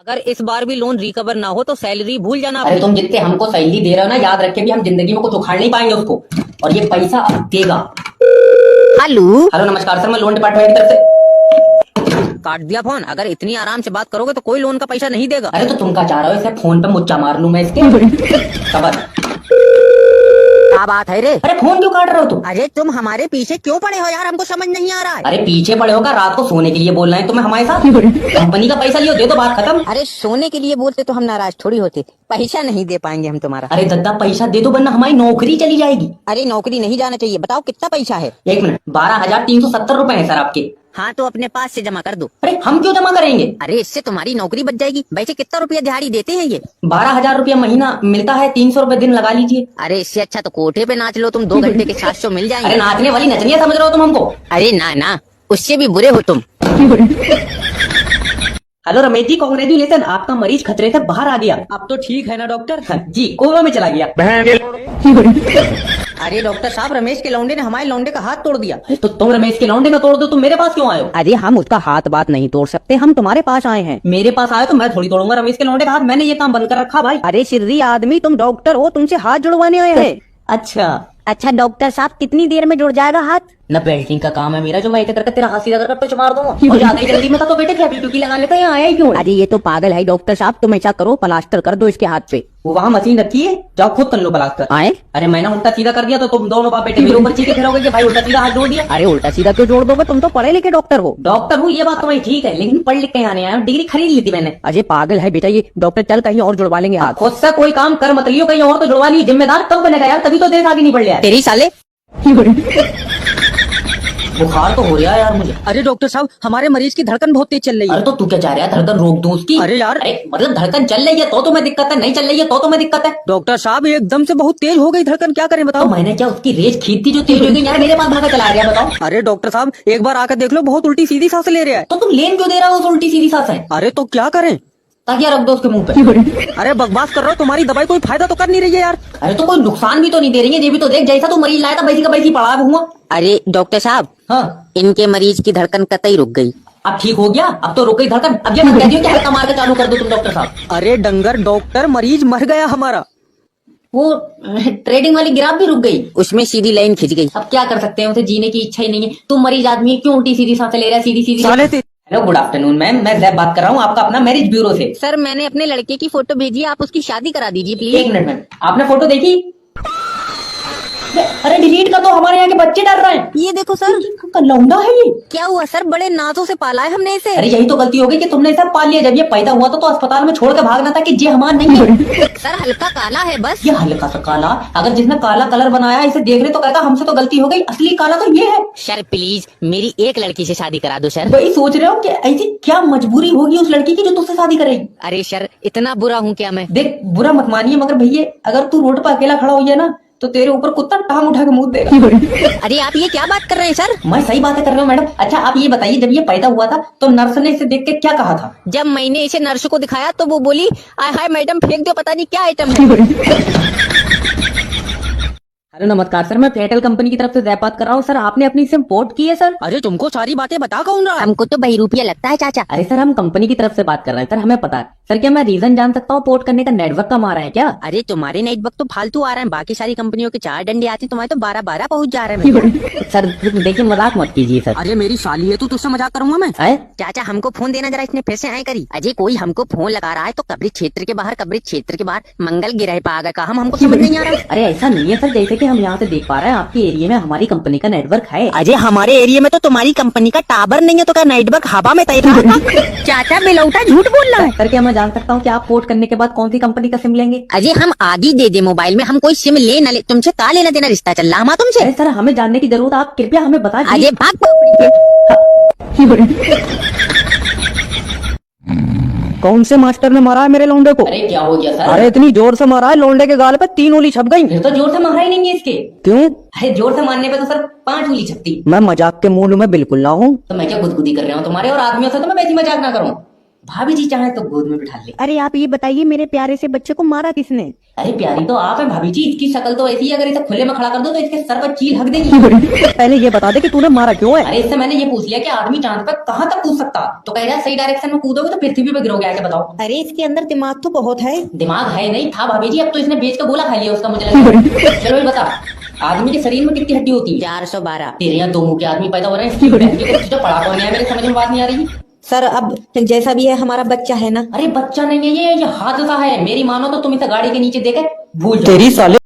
अगर इस बार भी लोन रिकवर ना हो तो सैलरी भूल जाना। अरे तुम जितने हमको सैलरी दे रहे हो ना, याद रख के भी हम जिंदगी में कुछ उखाड़ नहीं पाएंगे उसको, और ये पैसा अब देगा। हेलो हेलो नमस्कार सर, मैं लोन डिपार्टमेंट की तरफ से। काट दिया फोन। अगर इतनी आराम से बात करोगे तो कोई लोन का पैसा नहीं देगा। अरे तो तुम क्या चाह रहे हो, इसे फोन पे मुच्चा मार लूं मैं इसके? खबर क्या बात है रे? अरे फोन क्यों काट रहे हो तुम? अरे तुम हमारे पीछे क्यों पड़े हो यार, हमको समझ नहीं आ रहा है। अरे पीछे पड़े होगा, रात को सोने के लिए बोल रहे हैं तुम्हें हमारे साथ। कंपनी का पैसा लियो, दे दो, बात खत्म। अरे सोने के लिए बोलते तो हम नाराज थोड़ी होते। पैसा नहीं दे पाएंगे हम तुम्हारा। अरे दद्दा पैसा दे दो वरना हमारी नौकरी चली जाएगी। अरे नौकरी नहीं जाना चाहिए। बताओ कितना पैसा है? 1 मिनट, 12,370 रुपए है सर आपके। हाँ तो अपने पास से जमा कर दो। अरे हम क्यों जमा करेंगे? अरे इससे तुम्हारी नौकरी बच जाएगी। वैसे कितना रुपया दिहाड़ी देते हैं ये? 12,000 रुपया महीना मिलता है, 300 रुपए दिन लगा लीजिए। अरे इससे अच्छा तो कोठे पे नाच लो तुम, 2 घंटे के 700 मिल अरे जाएंगे। नाचने वाली नचनिया समझ रहे हो तुम हमको? अरे ना ना, उससे भी बुरे हो तुम। हेलो रमेश जी, कांग्रेचुलेशन, आपका मरीज खतरे से बाहर आ गया। अब तो ठीक है ना डॉक्टर? जी, कोमा में चला गया। अरे डॉक्टर साहब, रमेश के लौंडे ने हमारे लौंडे का हाथ तोड़ दिया। तो तुम रमेश के लौंडे में तोड़ दो, तुम मेरे पास क्यों आए हो? अरे हम उसका हाथ बात नहीं तोड़ सकते, हम तुम्हारे पास आए हैं। मेरे पास आए तो मैं थोड़ी तोड़ूंगा रमेश के लौंडे का हाथ, मैंने ये काम बंद कर रखा भाई। अरे सिर्री आदमी, तुम डॉक्टर हो, तुमसे हाथ जुड़वाने आए हैं। अच्छा डॉक्टर साहब, कितनी देर में जुड़ जाएगा हाथ? न बेल्टिंग का काम है मेरा, जो मैं करके तेरा हाथ सीधा कर कुछ मार दूंगा। और ज्यादा ही जल्दी में था तो बेटे क्या टूकी लगा लेते हैं, आया ही क्यों? अरे ये तो पागल है डॉक्टर साहब, तुम ऐसा करो, प्लास्टर कर दो इसके हाथ पे। वो वहाँ मशीन रखी है, जाओ खुद कर लो प्लास्टर। आए? अरे मैंने उल्टा सीधा कर दिया तो तुम दोनों बाप बेटे मेरे ऊपर चीखे फिरोगे कि भाई उल्टा सीधा हाथ जोड़ दिया। अरे उल्टा सीधा क्यों जोड़ दोगे, तुम तो पढ़े लिखे डॉक्टर हो। डॉक्टर हूँ ये बात तुम्हारी ठीक है, लेकिन पढ़ लिख के यहाँ नहीं आया, डिग्री खरीद ली थी मैंने। अजय पागल है बेटा ये डॉक्टर, चल कहीं और जुड़वा लेंगे हाथ। खुद से कोई काम कर मत लियो, कहीं और तो जुड़वा लियो। जिम्मेदार कब बनेगा यार, तभी तो देश आगे नहीं बढ़ रहा है। तेरी साले। बुखार तो हो रहा है यार मुझे। अरे डॉक्टर साहब, हमारे मरीज की धड़कन बहुत तेज चल रही है। अरे तो तू क्या चाह रहा है, धड़कन रोक दूं उसकी? अरे यार, अरे मतलब धड़कन चल रही है तो तुम्हें दिक्कत है, नहीं चल रही है तो तुम्हें दिक्कत है? डॉक्टर साहब एकदम से बहुत तेज हो गई धड़कन, क्या करें तो बताओ? मैंने क्या उसकी रेस खींची जो तेज हो गई यार, मेरे पास भागा चला रहा है, बताओ। अरे डॉक्टर साहब एक बार आकर देख लो, बहुत उल्टी सीधी सांस ले रहा है। तो तुम लेन क्यों दे रहा हो उस उल्टी सीधी सांस है? अरे तो क्या करें? ताकि रख दो उसके मुंह पे। अरे बकवास कर रहे हो, तुम्हारी दवाई कोई फायदा तो कर नहीं रही है यार। अरे तो कोई नुकसान भी तो नहीं दे रही है, ये भी तो देख, जैसा तू मरीज लाया था वैसी का वैसी पड़ा हुआ। अरे डॉक्टर साहब, हाँ इनके मरीज की धड़कन कतई रुक गई। अब ठीक हो गया, अब तो रुक गई धड़कन। अब ये मत कह दियो कि हल्का मार के चालू कर दो तुम डॉक्टर साहब। अरे डंगर डॉक्टर, मरीज मर गया हमारा। वो ट्रेडिंग वाली ग्राफ भी रुक गई, उसमें सीधी लाइन खिंच गई। अब क्या कर सकते हैं, उसे जीने की इच्छा ही नहीं है। तुम मरीज आदमी है, क्यों उल्टी सीधी सांसें ले रहा है, सीधी सीधी? हेलो गुड आफ्टरनून मैम, मैं जैब बात कर रहा हूँ आपका अपना मैरिज ब्यूरो से। सर मैंने अपने लड़के की फोटो भेजी है, आप उसकी शादी करा दीजिए प्लीज। 1 मिनट मैम, आपने फोटो देखी? अरे डिलीट कर दो, हमारे यहाँ के बच्चे डर रहे हैं। ये देखो सर, लौंडा है ये। क्या हुआ सर, बड़े नाजों से पाला है हमने इसे। अरे यही तो गलती हो गई कि तुमने इसे पाल लिया। जब ये पैदा हुआ तो अस्पताल में छोड़ के भागना था कि ये हमारा नहीं है। सर हल्का काला है बस। ये हल्का सा काला, अगर जिसने काला कलर बनाया इसे देख रहे तो कहता हमसे तो गलती हो गई, असली काला तो ये है। सर प्लीज मेरी एक लड़की से शादी करा दो सर। वही सोच रहे हो कि ऐसी क्या मजबूरी होगी उस लड़की की जो तुझसे शादी करेगी? अरे सर इतना बुरा हूँ क्या मैं? देख बुरा मत मानिए, मगर भैया अगर तू रोड पर अकेला खड़ा होइए ना तो तेरे ऊपर कुत्ता टांग उठा के मुंह देगा। अरे आप ये क्या बात कर रहे हैं सर? मैं सही बातें कर रहा हूँ मैडम। अच्छा आप ये बताइए, जब ये पैदा हुआ था तो नर्स ने इसे देख के क्या कहा था? जब मैंने इसे नर्स को दिखाया तो वो बोली, आय हाय मैडम फेंक दो, पता नहीं क्या आइटम है। हेलो नमस्कार सर, मैं एयरटेल कंपनी की तरफ से जय बात कर रहा हूँ। सर आपने अपनी सिम पोर्ट की है सर? अरे तुमको सारी बातें बता कौन रहा है? हमको तो बहरूपिया लगता है चाचा। अरे सर हम कंपनी की तरफ से बात कर रहे हैं सर, हमें पता है। सर क्या मैं रीजन जान सकता हूँ पोर्ट करने का? नेटवर्क कम आ रहा है क्या? अरे तुम्हारे नेटवर्क तो फालतू आ रहे हैं, बाकी सारी कंपनियों के 4 डंडे आते हैं, तुम्हारे तो 12-12 पहुँच जा रहे हैं। सर देखिए मजाक मत कीजिए सर। अरे मेरी साली है, तू तुझसे मजाक करूंगा मैं? है? चाचा हमको फोन देना जरा, इसने फिर से आए करी। अजय कोई हमको फोन लगा रहा है तो कब्रिज क्षेत्र के बाहर, कब्रिज क्षेत्र के बाहर मंगल गिरह पे आ गए का, हमको समझ नहीं आ रहा है। अरे ऐसा नहीं है सर, जैसे कि हम यहाँ से देख पा रहे हैं आपके एरिया में हमारी कंपनी का नेटवर्क है। अजय हमारे एरिया में तो तुम्हारी कंपनी का टावर नहीं है, तो क्या नेटवर्क हवा में तैर रहा था? चाचा बिलौटा झूठ बोल रहा है। सर क्या मैं जान सकता हूँ कि आप पोर्ट करने के बाद कौन सी कंपनी का सिम लेंगे? अजय हम आगे दे मोबाइल में, हम कोई सिम ले न ले, तुमसे का लेना देना, रिश्ता चल रहा हमारा तुमसे। अरे सर हमें जानने की जरूरत, आप कृपया हमें बता दीजिए। अजय भाग कौन से मास्टर ने मारा है मेरे लौंडे को? अरे क्या हो गया सर? अरे इतनी जोर से मारा है, लौंडे के गाल पे 3 उंगली छप गई। फिर तो जोर से मारा ही नहीं है इसके। क्यों? अरे जोर से मारने पे तो सर 5 उंगली छपती। मैं मजाक के मूड में बिल्कुल ना हूँ। तो मैं क्या गुदगुदी कर रहा हूँ तुम्हारे और आदमियों से, तो मैं वैसी मजाक ना करूँ। भाभी जी चाहे तो गोद में बिठा ले। अरे आप ये बताइए मेरे प्यारे से बच्चे को मारा किसने? अरे प्यारी तो आप है भाभी जी, इसकी शक्ल तो ऐसी है, अगर इसे खुले में खड़ा कर दो तो इसके सर पर चील हक देगी। पहले ये बता दे कि तूने मारा क्यों है? अरे इससे मैंने ये पूछ लिया कि आदमी चांद पर कहाँ तक कूद सकता, तो कह रहा है सही डायरेक्शन में कूदोगे तो पृथ्वी पे गिरोगे, आके बताओ। अरे इसके अंदर दिमाग तो बहुत है। दिमाग है नहीं था भाभी जी, अब तो इसने बेच के गोला खा लिया उसका, मुझे लगा। चलो ये बता, आदमी के शरीर में कितनी हड्डी होती है? 412। तेरे यहाँ 2 मुंह के आदमी पैदा हो रहे हैं, इसकी बहन की कुछ तो पढ़ा कौन है, मेरे समझ में बात नहीं आ रही। सर अब जैसा भी है हमारा बच्चा है ना। अरे बच्चा नहीं है ये हादसा है, मेरी मानो तो तुम इसे गाड़ी के नीचे देखे भूल जाओ। तेरी साले